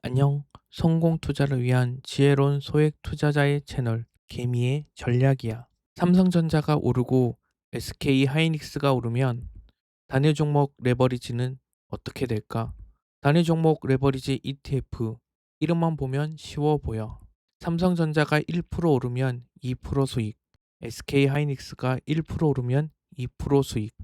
안녕. 성공 투자를 위한 지혜로운 소액 투자자의 채널 개미의 전략이야. 삼성전자가 오르고 SK 하이닉스가 오르면 단일 종목 레버리지는 어떻게 될까? 단일 종목 레버리지 ETF 이름만 보면 쉬워 보여. 삼성전자가 1% 오르면 2% 수익, SK 하이닉스가 1% 오르면 2% 수익.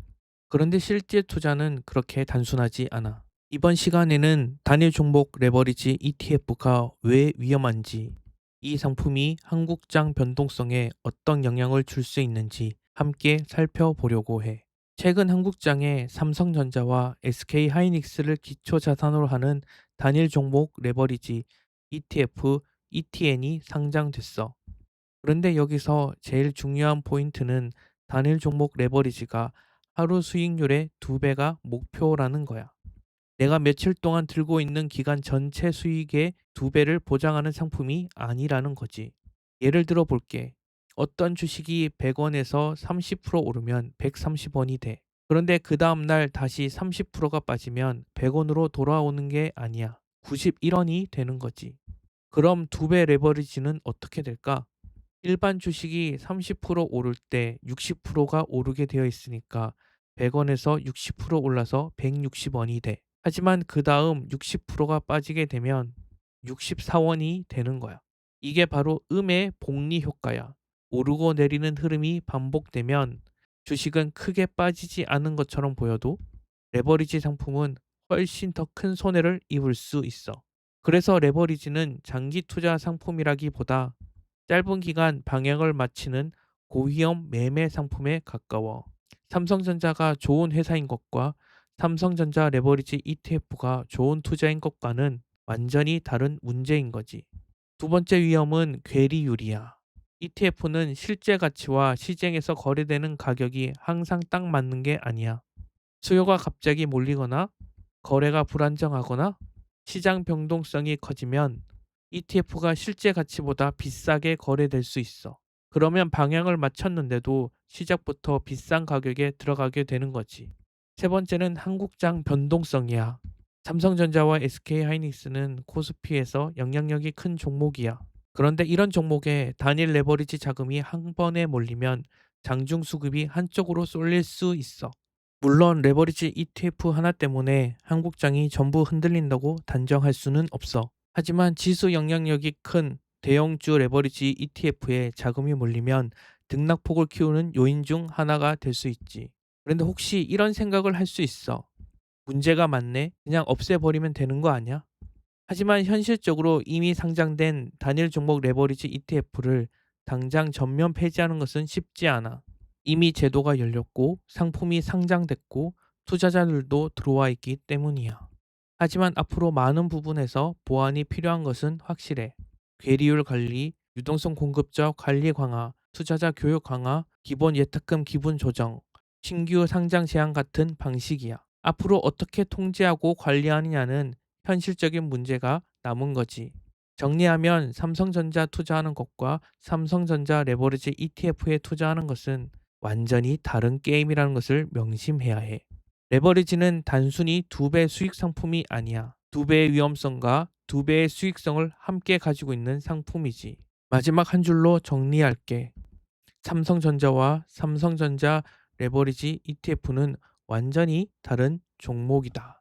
그런데 실제 투자는 그렇게 단순하지 않아. 이번 시간에는 단일 종목 레버리지 ETF가 왜 위험한지, 이 상품이 한국장 변동성에 어떤 영향을 줄 수 있는지 함께 살펴보려고 해. 최근 한국장에 삼성전자와 SK 하이닉스를 기초 자산으로 하는 단일 종목 레버리지 ETF ETN이 상장됐어. 그런데 여기서 제일 중요한 포인트는 단일 종목 레버리지가 하루 수익률의 2배가 목표라는 거야. 내가 며칠 동안 들고 있는 기간 전체 수익의 2배를 보장하는 상품이 아니라는 거지. 예를 들어 볼게. 어떤 주식이 100원에서 30% 오르면 130원이 돼. 그런데 그 다음날 다시 30%가 빠지면 100원으로 돌아오는 게 아니야. 91원이 되는 거지. 그럼 2배 레버리지는 어떻게 될까? 일반 주식이 30% 오를 때 60%가 오르게 되어 있으니까 100원에서 60% 올라서 160원이 돼. 하지만 그 다음 60%가 빠지게 되면 64원이 되는 거야. 이게 바로 음의 복리 효과야. 오르고 내리는 흐름이 반복되면 주식은 크게 빠지지 않은 것처럼 보여도 레버리지 상품은 훨씬 더 큰 손해를 입을 수 있어. 그래서 레버리지는 장기 투자 상품이라기보다 짧은 기간 방향을 맞추는 고위험 매매 상품에 가까워. 삼성전자가 좋은 회사인 것과 삼성전자 레버리지 ETF가 좋은 투자인 것과는 완전히 다른 문제인 거지. 두 번째 위험은 괴리율이야. ETF는 실제 가치와 시장에서 거래되는 가격이 항상 딱 맞는 게 아니야. 수요가 갑자기 몰리거나 거래가 불안정하거나 시장 변동성이 커지면 ETF가 실제 가치보다 비싸게 거래될 수 있어. 그러면 방향을 맞췄는데도 시작부터 비싼 가격에 들어가게 되는 거지. 세 번째는 한국장 변동성이야. 삼성전자와 SK 하이닉스는 코스피에서 영향력이 큰 종목이야. 그런데 이런 종목에 단일 레버리지 자금이 한 번에 몰리면 장중 수급이 한쪽으로 쏠릴 수 있어. 물론 레버리지 ETF 하나 때문에 한국장이 전부 흔들린다고 단정할 수는 없어. 하지만 지수 영향력이 큰 대형주 레버리지 ETF에 자금이 몰리면 등락폭을 키우는 요인 중 하나가 될 수 있지. 그런데 혹시 이런 생각을 할 수 있어. 문제가 많네. 그냥 없애버리면 되는 거 아니야? 하지만 현실적으로 이미 상장된 단일 종목 레버리지 ETF를 당장 전면 폐지하는 것은 쉽지 않아. 이미 제도가 열렸고 상품이 상장됐고 투자자들도 들어와 있기 때문이야. 하지만 앞으로 많은 부분에서 보완이 필요한 것은 확실해. 괴리율 관리, 유동성 공급자 관리 강화, 투자자 교육 강화, 기본 예탁금 기분 조정, 신규 상장 제한 같은 방식이야. 앞으로 어떻게 통제하고 관리하느냐는 현실적인 문제가 남은 거지. 정리하면 삼성전자 투자하는 것과 삼성전자 레버리지 ETF에 투자하는 것은 완전히 다른 게임이라는 것을 명심해야 해. 레버리지는 단순히 2배 수익 상품이 아니야. 2배의 위험성과 2배의 수익성을 함께 가지고 있는 상품이지. 마지막 한 줄로 정리할게. 삼성전자와 삼성전자 레버리지 ETF는 완전히 다른 종목이다.